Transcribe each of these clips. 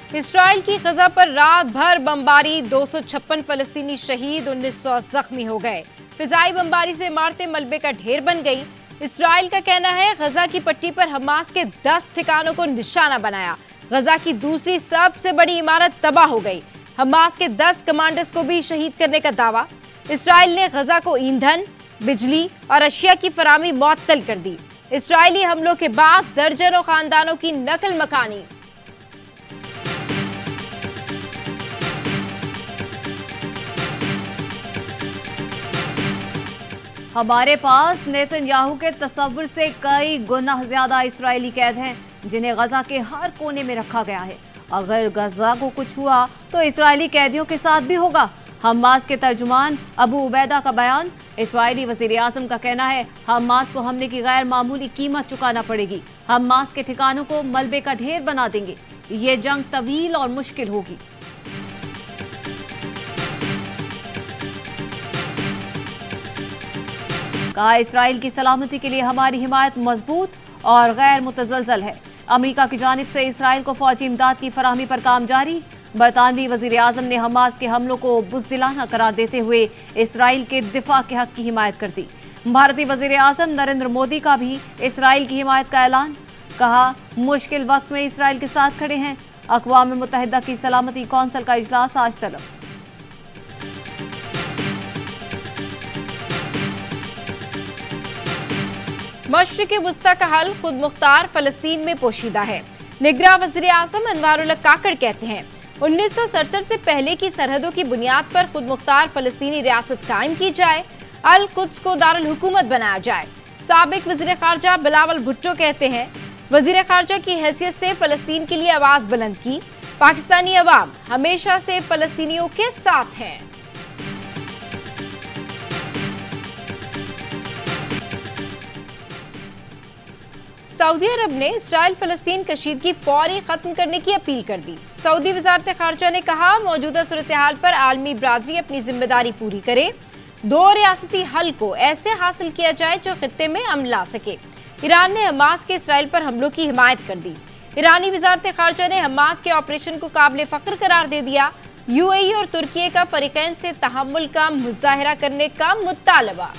Israel की गजा पर रात भर बमबारी, 256 फलस्तीनी शहीद, 1900 जख्मी हो गए। फिजाई बमबारी से इमारतें मलबे का ढेर बन गई। इसराइल का कहना है गजा की पट्टी पर हमास के 10 ठिकानों को निशाना बनाया। गजा की दूसरी सबसे बड़ी इमारत तबाह हो गई। हमास के 10 कमांडर्स को भी शहीद करने का दावा। इसराइल ने गजा को ईंधन, बिजली और अशिया की फराहमी मुअत्तल कर दी। इसराइली हमलों के बाद दर्जनों खानदानों की नकल मकानी। हमारे पास नेतन्याहू के तस्वुर से कई गुना ज्यादा इस्राएली कैद हैं जिन्हें गजा के हर कोने में रखा गया है। अगर गजा को कुछ हुआ तो इस्राएली कैदियों के साथ भी होगा। हमास के तर्जुमान अबू उबैदा का बयान। इस्राएली वज़ीर आज़म का कहना है हमास को हमले की गैर मामूली कीमत चुकाना पड़ेगी। हमास के ठिकानों को मलबे का ढेर बना देंगे। ये जंग तवील और मुश्किल होगी। कहा इस्राइल की सलामती के लिए हमारी हिमायत मजबूत और गैर मुतज़लज़ल है। अमेरिका की जानिब से इस्राइल को फौजी इमदाद की फराहमी पर काम जारी। बरतानवी वज़ीर आज़म ने हमास के हमलों को बुज़दिलाना करार देते हुए इस्राइल के दिफा के हक की हिमायत कर दी। भारतीय वज़ीर आज़म नरेंद्र मोदी का भी इस्राइल की हिमायत का ऐलान। कहा मुश्किल वक्त में इस्राइल के साथ खड़े हैं। अक़वाम मुत्तहिदा की सलामती कौंसिल का इजलास आज तलब। मशरिक़ वुस्ता का हल खुद मुख्तार फ़लस्तीन में पोशीदा है। निगरां वज़ीर आज़म अनवारुल हक काकड़ कहते हैं 1967 से पहले की सरहदों की बुनियाद पर खुद मुख्तार फ़लस्तीनी रियासत कायम की जाए, अल कुद्स को दारुल हुकूमत बनाया जाए। साबिक वज़ीर ख़ारजा बिलावल भुट्टो कहते हैं वज़ीर ख़ारजा की हैसियत से फ़लस्तीन के लिए आवाज़ बुलंद की। पाकिस्तानी अवाम हमेशा से फ़लस्तीनियों के साथ हैं। सऊदी अरब ने इसराइल फ़लस्तीन कशीदगी फौरी खत्म करने की अपील कर दी। सऊदी वज़ारत ख़ारजा ने कहा मौजूदा सूरत हाल पर आलमी बरादरी अपनी जिम्मेदारी पूरी करे। 2 रियासती हल को ऐसे हासिल किया जाए जो खित्ते में अमन ला सके। ईरान ने हमास के इसराइल पर हमलों की हिमायत कर दी। ईरानी वज़ारत ख़ारजा ने हमास के ऑपरेशन को काबिल फ़ख्र करार दे दिया। UAE और तुर्की का फ़रीक़ैन से तहम्मुल का मुज़ाहिरा करने का मुतालबा।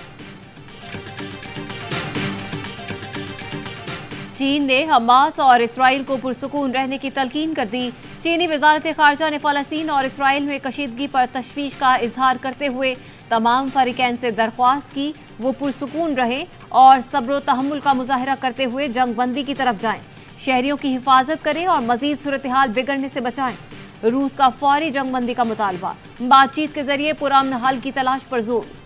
चीन ने हमास और इसराइल को पुरसुकून रहने की तलकीन कर दी। चीनी वज़ारत ख़ारजा ने फ़लस्तीन और इसराइल में कशीदगी पर तशवीश का इजहार करते हुए तमाम फ़रीक़ैन से दरख्वास्त की वो पुरसुकून रहें और सब्र तहम्मुल का मुज़ाहिरा करते हुए जंग बंदी की तरफ जाएं, शहरियों की हिफाजत करें और मज़ीद सूरत हाल बिगड़ने से बचाएं। रूस का फौरी जंग बंदी का मुतालबा, बातचीत के जरिए पुरअमन हल की तलाश पर जोर।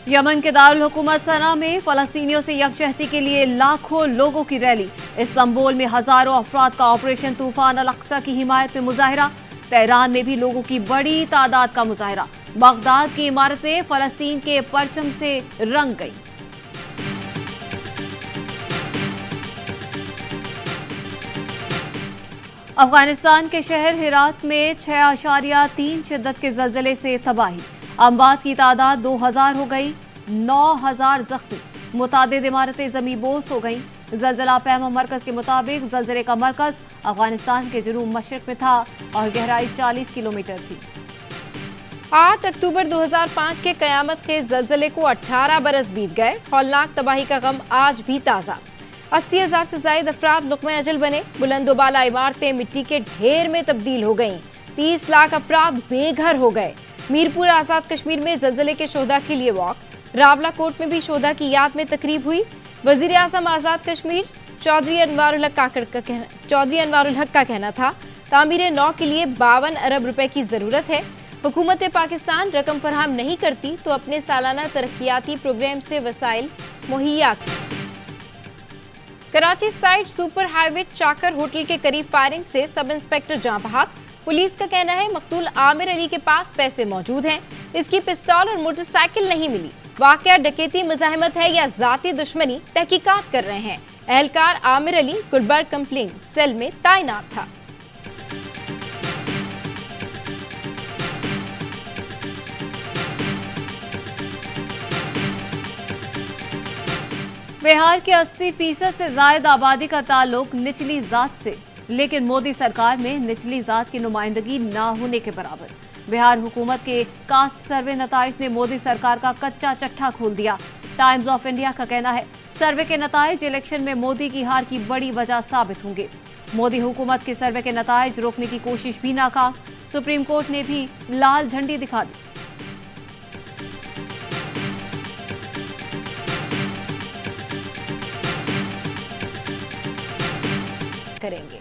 यमन के दारुल हुकूमत सना में फ़लस्तीनियों से यकजहती के लिए लाखों लोगों की रैली। इस्तांबुल में हजारों अफराद का ऑपरेशन तूफान अल अक्सा की हिमायत में मुजाहिरा। तेहरान में भी लोगों की बड़ी तादाद का मुजाहिरा। बगदाद की इमारतें फ़लस्तीन के परचम से रंग गई। अफगानिस्तान के शहर हिरात में 6.3 शिद्दत के ज़लज़ले से तबाही। अमवात की तादाद 2000 हो गई, 9000 जख्मी। मुतादिद इमारतें ज़मींबोस हो गईं। ज़लज़ला पैमा मरकज़ के मुताबिक ज़लज़ले का मरकज़ अफगानिस्तान के जनूब मशरिक़ में था और गहराई 40 किलोमीटर थी। 8 अक्टूबर 2005 के क़यामत के ज़लज़ले को 18 बरस बीत गए। हौलनाक तबाही का गम आज भी ताज़ा। 80,000 से ज़ायद अफराद लुक़्मे अजल बने। बुलंदोबाला इमारतें मिट्टी के ढेर में तब्दील हो गईं। 30 लाख अफराद बेघर हो गए। मीरपुर आज़ाद कश्मीर में ज़लज़ले के शोधा के लिए वॉक। रावलाकोट में भी शोधा की याद में तकरीब हुई। वज़ीर आज़म आज़ाद कश्मीर चौधरी अनवारुल हक का कहना था तामीर नौ के लिए 52 अरब रुपए की ज़रूरत है। हुकूमत पाकिस्तान रकम फराहम नहीं करती तो अपने सालाना तरक्याती प्रोग्राम से वसाइल मुहैया। कराची साइड सुपर हाईवे चाकर होटल के करीब फायरिंग से सब इंस्पेक्टर जाँ बहक। पुलिस का कहना है मकतूल आमिर अली के पास पैसे मौजूद हैं। इसकी पिस्तौल और मोटरसाइकिल नहीं मिली। वाकया डकैती मुजाहिमत है या जाती दुश्मनी, तहकीकात कर रहे हैं। एहलकार आमिर अली गुलबर्ग कंप्लेंट सेल में तैनात था। बिहार की 80% से ज्यादा आबादी का ताल्लुक निचली जात से, लेकिन मोदी सरकार में निचली जात की नुमाइंदगी ना होने के बराबर। बिहार हुकूमत के कास्ट सर्वे नताइज ने मोदी सरकार का कच्चा चट्टा खोल दिया। टाइम्स ऑफ इंडिया का कहना है, सर्वे के नताइज इलेक्शन में मोदी की हार की बड़ी वजह साबित होंगे। मोदी हुकूमत के सर्वे के नताइज रोकने की कोशिश भी नाकाम। सुप्रीम कोर्ट ने भी लाल झंडी दिखा दी। करेंगे।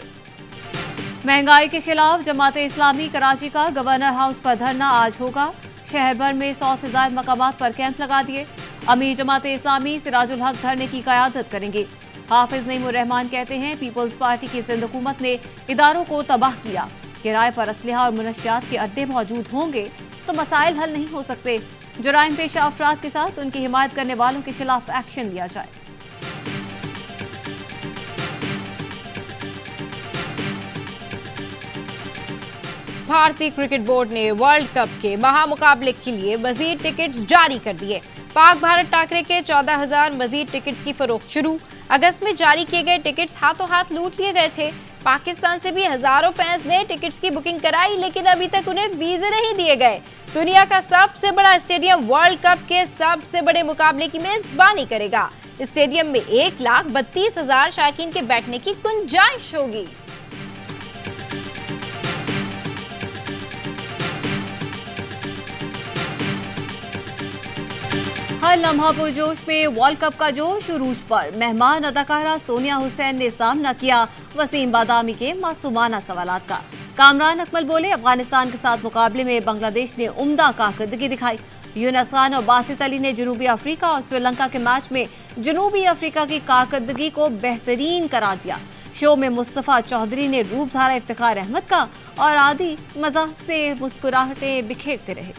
महंगाई के खिलाफ जमाते इस्लामी कराची का गवर्नर हाउस पर धरना आज होगा। शहर भर में 100 से ज्यादा मकामात पर कैंप लगा दिए। अमीर जमाते इस्लामी सिराजुल हक धरने की क़यादत करेंगे। हाफिज नईमुर रहमान कहते हैं, पीपल्स पार्टी की सिंध हुकूमत ने इदारों को तबाह किया। किराए पर असलहा और मुनशियात के अड्डे मौजूद होंगे तो मसाइल हल नहीं हो सकते। जुराइम पेशा अफराद के साथ उनकी हिमायत करने वालों के खिलाफ एक्शन लिया जाए। भारतीय क्रिकेट बोर्ड ने वर्ल्ड कप के महामुकाबले के लिए मजीद टिकट्स जारी कर दिए। पाक भारत टाकरे के 14,000 मजीद टिकट्स की फरोख्त शुरू। अगस्त में जारी किए गए टिकट्स हाथों हाथ लूट लिए गए थे। पाकिस्तान से भी हजारों फैंस ने टिकट्स की बुकिंग कराई, लेकिन अभी तक उन्हें वीजे नहीं दिए गए। दुनिया का सबसे बड़ा स्टेडियम वर्ल्ड कप के सबसे बड़े मुकाबले की मेजबानी करेगा। स्टेडियम में 1,32,000 शायकीन के बैठने की गुंजाइश होगी। हर लम्हा पुरजोश में वर्ल्ड कप का जोश उरूज पर। मेहमान अदाकारा सोनिया हुसैन ने सामना किया वसीम बादामी के मासूमाना सवालात का। कामरान अकमल बोले, अफगानिस्तान के साथ मुकाबले में बांग्लादेश ने उम्दा कारकर्दगी दिखाई। यूनुस खान और बासित अली ने जनूबी अफ्रीका और श्रीलंका के मैच में जनूबी अफ्रीका की कारकर्दगी को बेहतरीन करार दिया। शो में मुस्तफा चौधरी ने रूपधारा इफ्तिखार अहमद का और आदि मज़ाह से मुस्कुराहटें बिखेरते रहे।